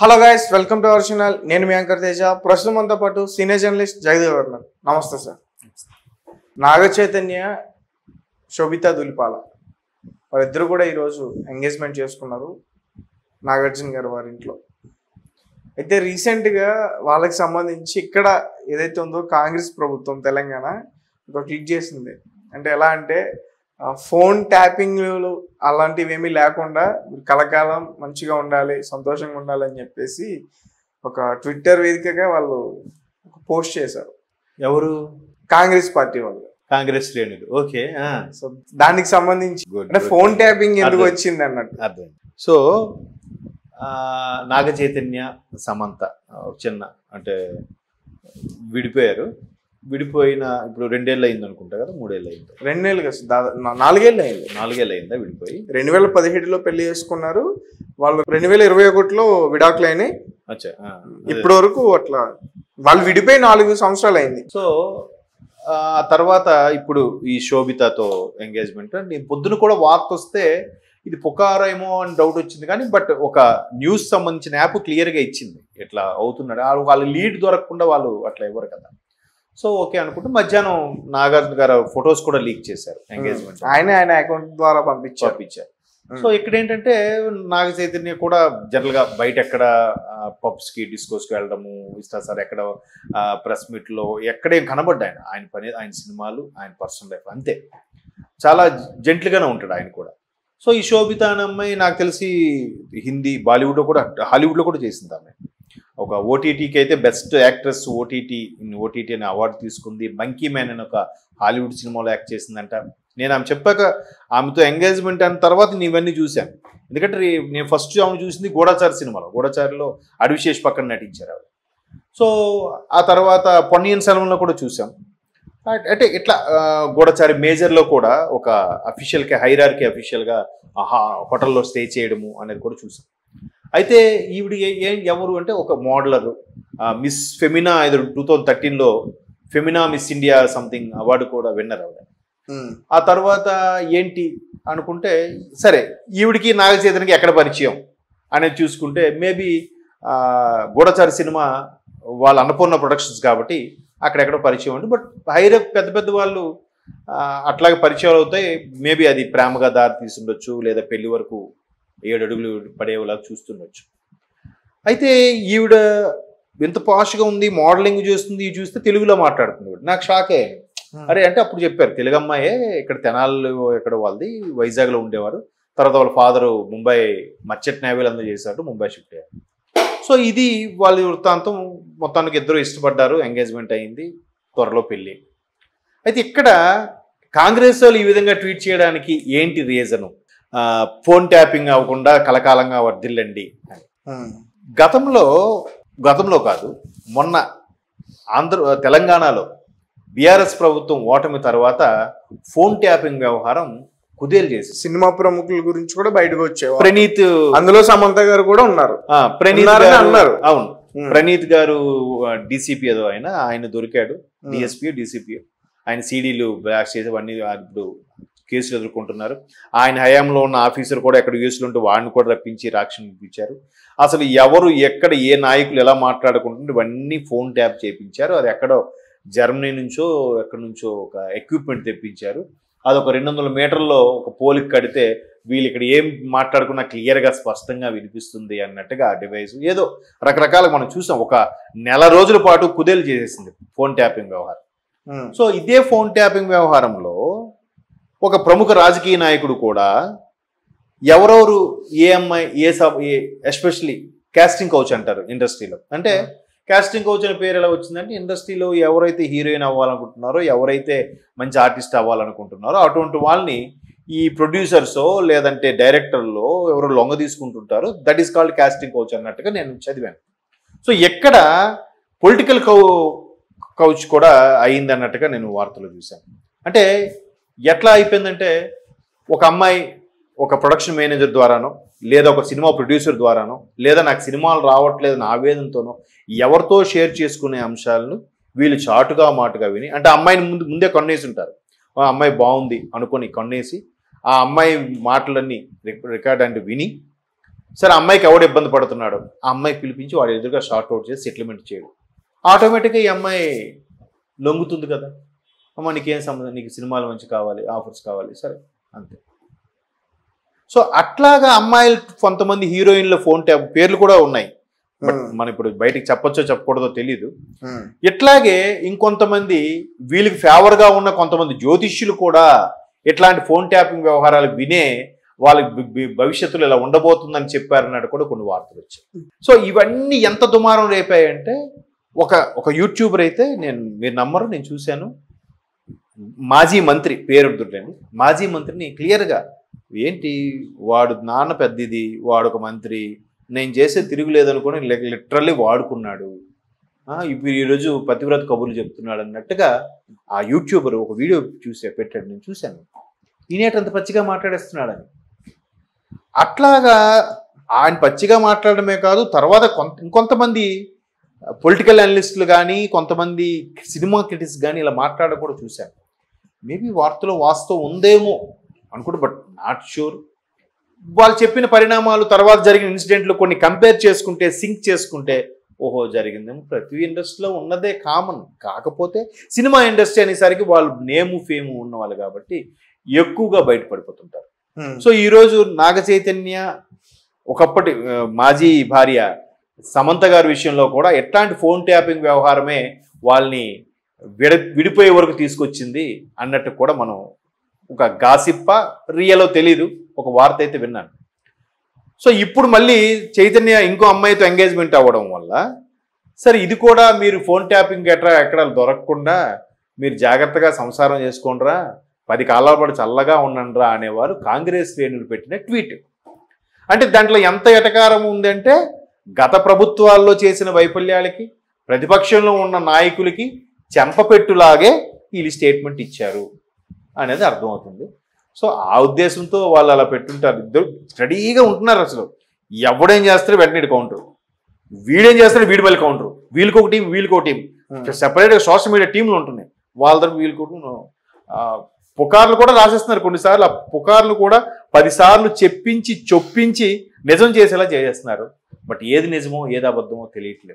Hello guys, welcome to our channel. నేను మీ anchor Teja. ప్రస్తుతం మనతో పాటు సీనియర్ జర్నలిస్ట్ జగదేవ్ గారు. నమస్తే సార్. నాగ చైతన్య, శోభితా దులిపాల వారిద్దరు కూడా ఈరోజు ఎంగేజ్మెంట్ చేసుకున్నారు నాగార్జున గారు వారి ఇంట్లో. అయితే రీసెంట్గా వాళ్ళకి సంబంధించి ఇక్కడ ఏదైతే ఉందో కాంగ్రెస్ ప్రభుత్వం తెలంగాణ ఒక ట్వీట్ చేసింది. అంటే ఎలా అంటే ఫోన్ ట్యాపింగ్లు అలాంటివి ఏమీ లేకుండా కలకాలం మంచిగా ఉండాలి, సంతోషంగా ఉండాలి అని చెప్పేసి ఒక ట్విట్టర్ వేదికగా వాళ్ళు పోస్ట్ చేశారు. ఎవరు? కాంగ్రెస్ పార్టీ వాళ్ళు, కాంగ్రెస్ శ్రేణులు. ఓకే. సో దానికి సంబంధించి అంటే ఫోన్ ట్యాపింగ్ ఎందుకు వచ్చింది అన్నట్టు అర్థం. సో నాగ చైతన్య, సమంత చిన్న అంటే విడిపోయారు. విడిపోయిన ఇప్పుడు 2 ఏళ్ళు అయింది అనుకుంటా కదా, 3 ఏళ్ళు అయింది. 2 ఏళ్ళు కదా, 4 ఏళ్ళు అయింది. 4 ఏళ్ళు అయిందా విడిపోయి? 2017లో పెళ్లి చేసుకున్నారు వాళ్ళు. 2021లో విడాకులు అయినాయి. ఇప్పటి వరకు అట్లా వాళ్ళు విడిపోయి 4 సంవత్సరాలు అయింది. సో ఆ తర్వాత ఇప్పుడు ఈ శోభితతో ఎంగేజ్మెంట్. నేను పొద్దున కూడా వార్త వస్తే ఇది పుకారేమో అని డౌట్ వచ్చింది, కానీ బట్ ఒక న్యూస్ సంబంధించిన యాప్ క్లియర్గా ఇచ్చింది ఇట్లా అవుతున్నాడు. వాళ్ళ లీడ్ దొరకకుండా వాళ్ళు అట్లా ఇవ్వరు కదా. సో ఓకే అనుకుంటూ మధ్యాహ్నం నాగార్జున గారు ఫొటోస్ కూడా లీక్ చేశారు ఎంగేజ్మెంట్. ఆయన అకౌంట్ ద్వారా పంపించారు. సో ఇక్కడ ఏంటంటే నాగ చైతన్య కూడా జనరల్ గా బయట ఎక్కడ పబ్స్ కి, డిస్కోస్ కి వెళ్ళడము ఇస్తారు సార్. ఎక్కడ ప్రెస్ మీట్ లో ఎక్కడేం కనబడ్డా ఆయన పని, ఆయన సినిమాలు, ఆయన పర్సనల్ లైఫ్ అంతే. చాలా జెంట్లు గానే ఉంటాడు ఆయన కూడా. సో ఈ శోభిత అనే అమ్మాయి నాకు తెలిసి హిందీ, బాలీవుడ్ లో కూడా, హాలీవుడ్ లో కూడా చేసింది. ఆమె ఒక ఓటీటీకి అయితే బెస్ట్ యాక్ట్రెస్ ఓటీటీ అనే అవార్డు తీసుకుంది. మంకీ మ్యాన్ అని ఒక హాలీవుడ్ సినిమాలో యాక్ట్ చేసిందంట. నేను ఆమె చెప్పాక ఆమెతో ఎంగేజ్మెంట్ అయిన తర్వాత నేను ఇవన్నీ చూశాను. ఎందుకంటే నేను ఫస్ట్ ఆమె చూసింది గూఢచారి సినిమాలో. గూఢచారిలో అడివిశేష్ పక్కన నటించారు ఆవిడ. సో ఆ తర్వాత పొన్నియిన్ సెల్వన్లో కూడా చూసాం. అంటే ఇట్లా గూఢచారి మేజర్లో కూడా ఒక అఫీషియల్గా, హైరార్కీ అఫీషియల్గా హోటల్లో స్టే చేయడము అనేది కూడా చూసాం. అయితే ఈవిడ ఎవరు అంటే ఒక మోడలర్, మిస్ ఫెమినా 2013లో Femina miss India something award కూడా విన్నర్ ఆవిడ. ఆ తర్వాత ఏంటి అనుకుంటే సరే ఈవిడికి నాగ చైతన్యకి ఎక్కడ పరిచయం అనేది చూసుకుంటే మేబీ గూఢచారి సినిమా వాళ్ళ అన్నపూర్ణ ప్రొడక్షన్స్ కాబట్టి అక్కడెక్కడో పరిచయం ఉంది. బట్ హైర్ పెద్ద పెద్ద వాళ్ళు అట్లాగే పరిచయాలు అవుతాయి. మేబీ అది ప్రేమగా దారి తీసుండొచ్చు, లేదా పెళ్లి వరకు 7 అడుగులు పడేలాగా చూస్తుండొచ్చు. అయితే ఈవిడ ఎంత పాష్గా ఉంది, మోడలింగ్ చేస్తుంది, చూస్తే తెలుగులో మాట్లాడుతుంది. నాకు షాకే. అరే అంటే అప్పుడు చెప్పారు తెలుగు అమ్మాయే, ఇక్కడ తెనాలు ఎక్కడ వాళ్ళది, వైజాగ్లో ఉండేవారు. తర్వాత వాళ్ళ ఫాదరు ముంబై మర్చెంట్ నేవీలో అందరూ చేశారు, ముంబై షిఫ్ట్ అయ్యారు. సో ఇది వాళ్ళ వృత్తాంతం. మొత్తానికి ఇద్దరు ఇష్టపడ్డారు, ఎంగేజ్మెంట్ అయింది, త్వరలో పెళ్ళి. అయితే ఇక్కడ కాంగ్రెస్ వాళ్ళు ఈ విధంగా ట్వీట్ చేయడానికి ఏంటి రీజను? ఫోన్ ట్యాపింగ్ అవ్వకుండా కలకాలంగా వర్ధిల్లండి అని. గతంలో కాదు, మొన్న తెలంగాణలో బీఆర్ఎస్ ప్రభుత్వం ఓటమి తర్వాత ఫోన్ ట్యాపింగ్ వ్యవహారం కుదేలు చేసి సినిమా ప్రముఖుల గురించి కూడా బయటకు వచ్చాయి. ప్రణీత్, అందులో సమంత గారు కూడా ఉన్నారు. అన్నారు. అవును, ప్రణీత్ గారు డీసీపీ ఏదో ఆయన దొరికాడు, డీసీపీ. ఆయన సీడీలు బ్లాక్ చేసి అవన్నీ ఇప్పుడు కేసులు ఎదుర్కొంటున్నారు. ఆయన హయాంలో ఉన్న ఆఫీసర్ కూడా ఎక్కడ యూఎస్లో ఉంటే వాడిని కూడా రప్పించి రాక్షణ ఇప్పించారు. అసలు ఎవరు ఎక్కడ ఏ నాయకులు ఎలా మాట్లాడుకుంటుంటే ఇవన్నీ ఫోన్ ట్యాప్ చేయించారు. అది ఎక్కడో జర్మనీ నుంచో ఎక్కడి నుంచో ఒక ఎక్విప్మెంట్ తెప్పించారు. అదొక 200 మీటర్లో ఒక పోలికి కడితే వీళ్ళు ఇక్కడ ఏం మాట్లాడుకున్నా క్లియర్గా స్పష్టంగా వినిపిస్తుంది అన్నట్టుగా ఆ డివైస్ ఏదో రకరకాలుగా మనం చూసాం. ఒక నెల రోజుల పాటు కుదేలు చేసేసింది ఫోన్ ట్యాపింగ్ వ్యవహారం. సో ఇదే ఫోన్ ట్యాపింగ్ వ్యవహారంలో ఒక ప్రముఖ రాజకీయ నాయకుడు కూడా ఎవరెవరు ఏ అమ్మాయి ఎస్పెషలీ కాస్టింగ్ కౌచ్ అంటారు ఇండస్ట్రీలో. అంటే కాస్టింగ్ కౌచ్ అనే పేరు ఎలా వచ్చిందంటే ఇండస్ట్రీలో ఎవరైతే హీరోయిన్ అవ్వాలనుకుంటున్నారో, ఎవరైతే మంచి ఆర్టిస్ట్ అవ్వాలనుకుంటున్నారో అటువంటి వాళ్ళని ఈ ప్రొడ్యూసర్సో లేదంటే డైరెక్టర్లో ఎవరో లొంగ తీసుకుంటుంటారో that is called casting couch అన్నట్టుగా నేను చదివాను. సో ఎక్కడ పొలిటికల్ కౌచ్ కూడా అయింది అన్నట్టుగా నేను వార్తలు చూశాను. అంటే ఎట్లా అయిపోయిందంటే ఒక అమ్మాయి ఒక ప్రొడక్షన్ మేనేజర్ ద్వారానో, లేదా ఒక సినిమా ప్రొడ్యూసర్ ద్వారానో, లేదా నాకు సినిమాలు రావట్లేదని ఆవేదనతోనో ఎవరితో షేర్ చేసుకునే అంశాలను వీళ్ళు చాటుగా మాటుగా విని, అంటే అమ్మాయిని ముందే కొన్నేసి ఉంటారు. ఆ అమ్మాయి బాగుంది అనుకొని కొన్నేసి ఆ అమ్మాయి మాటలన్నీ రికార్డ్ అంటే విని సరే అమ్మాయికి ఎవడు ఇబ్బంది పడుతున్నాడు, ఆ అమ్మాయి పిలిపించి వాడు ఎదురుగా షార్ట్ అవుట్ చేసి సెటిల్మెంట్ చేయడు. ఆటోమేటిక్గా ఈ అమ్మాయి లొంగుతుంది కదా, అమ్మ నీకేం సంబంధం, నీకు సినిమాలు మంచి కావాలి, ఆఫర్స్ కావాలి, సరే అంతే. సో అట్లాగా అమ్మాయిలు కొంతమంది హీరోయిన్ల ఫోన్ ట్యాప్ పేర్లు కూడా ఉన్నాయి, బట్ మనం ఇప్పుడు బయటికి చెప్పొచ్చో చెప్పకూడదో తెలీదు. ఇట్లాగే ఇంకొంతమంది వీళ్ళకి ఫేవర్గా ఉన్న కొంతమంది జ్యోతిష్యులు కూడా ఇట్లాంటి ఫోన్ ట్యాపింగ్ వ్యవహారాలు వినే వాళ్ళకి భవిష్యత్తులో ఇలా ఉండబోతుందని చెప్పారన్నట్టు కూడా కొన్ని వార్తలు వచ్చాయి. సో ఇవన్నీ ఎంత దుమారం రేపాయంటే ఒక యూట్యూబర్ అయితే మీరు నమ్మరు, నేను చూశాను, మాజీ మంత్రి పేరు దొరికాను, మాజీ మంత్రిని క్లియర్గా ఏంటి వాడు నాన్న పెద్దది, వాడు ఒక మంత్రి, నేను చేసే తిరుగులేదనుకొని లిటరల్లీ వాడుకున్నాడు, ఇప్పుడు ఈరోజు పతివ్రత కబుర్లు చెప్తున్నాడు అన్నట్టుగా ఆ యూట్యూబర్ ఒక వీడియో పెట్టాడు, నేను చూశాను. ఈనేటంత పచ్చిగా మాట్లాడేస్తున్నాడని. అట్లాగా ఆయన పచ్చిగా మాట్లాడమే కాదు, తర్వాత ఇంకొంతమంది పొలిటికల్ అనలిస్టులు కానీ కొంతమంది సినిమా క్రిటిక్స్ కానీ ఇలా మాట్లాడ కూడా చూశాను. మేబీ వార్తలో వాస్తవం ఉందేమో అనుకుంటా, బట్ నాట్ షూర్. వాళ్ళు చెప్పిన పరిణామాలు, తర్వాత జరిగిన ఇన్సిడెంట్లు కొన్ని కంపేర్ చేసుకుంటే, సింక్ చేసుకుంటే, ఓహో జరిగిందేమో. ప్రతి ఇండస్ట్రీలో ఉన్నదే కామన్. కాకపోతే సినిమా ఇండస్ట్రీ అనేసరికి వాళ్ళు నేము ఫేము ఉన్నవాళ్ళు కాబట్టి ఎక్కువగా బయటపడిపోతుంటారు. సో ఈరోజు నాగ చైతన్య ఒకప్పటి మాజీ భార్య సమంత గారి విషయంలో కూడా ఎట్లాంటి ఫోన్ ట్యాపింగ్ వ్యవహారమే వాళ్ళని విడిపోయే వరకు తీసుకొచ్చింది అన్నట్టు కూడా మనం ఒక గాసిప్ప రియలో తెలీదు, ఒక వార్త అయితే విన్నాను. సో ఇప్పుడు మళ్ళీ చైతన్య ఇంకో అమ్మాయితో ఎంగేజ్మెంట్ అవ్వడం వల్ల సరే ఇది కూడా మీరు ఫోన్ ట్యాపింగ్ ఎక్కడ దొరకకుండా మీరు జాగ్రత్తగా సంసారం చేసుకోండిరా, 10 కాలాల పాటు చల్లగా ఉండండిరా అనేవారు కాంగ్రెస్ శ్రేణులు పెట్టిన ట్వీట్. అంటే దాంట్లో ఎంత ఎటకారం ఉందంటే గత ప్రభుత్వాల్లో చేసిన వైఫల్యాలకి ప్రతిపక్షంలో ఉన్న నాయకులకి చెంపపెట్టులాగే వీళ్ళు స్టేట్మెంట్ ఇచ్చారు అనేది అర్థమవుతుంది. సో ఆ ఉద్దేశంతో వాళ్ళు అలా పెట్టుంటారు. ఇద్దరు స్టడీగా ఉంటున్నారు. అసలు ఎవడేం చేస్తారో వెంటనే కౌంటర్, వీడేం చేస్తారో వీడి మళ్ళీ కౌంటర్, వీళ్ళకి ఒక టీం వీళ్ళకి ఒక టీం, సెపరేట్గా సోషల్ మీడియా టీంలు ఉంటున్నాయి. వాళ్ళ దగ్గర వీళ్ళకి పుకార్లు కూడా రాసేస్తున్నారు. కొన్నిసార్లు ఆ పుకార్లు కూడా 10 సార్లు చొప్పించి నిజం చేసేలా చేసేస్తున్నారు. బట్ ఏది నిజమో ఏది అబద్ధమో తెలియట్లేదు.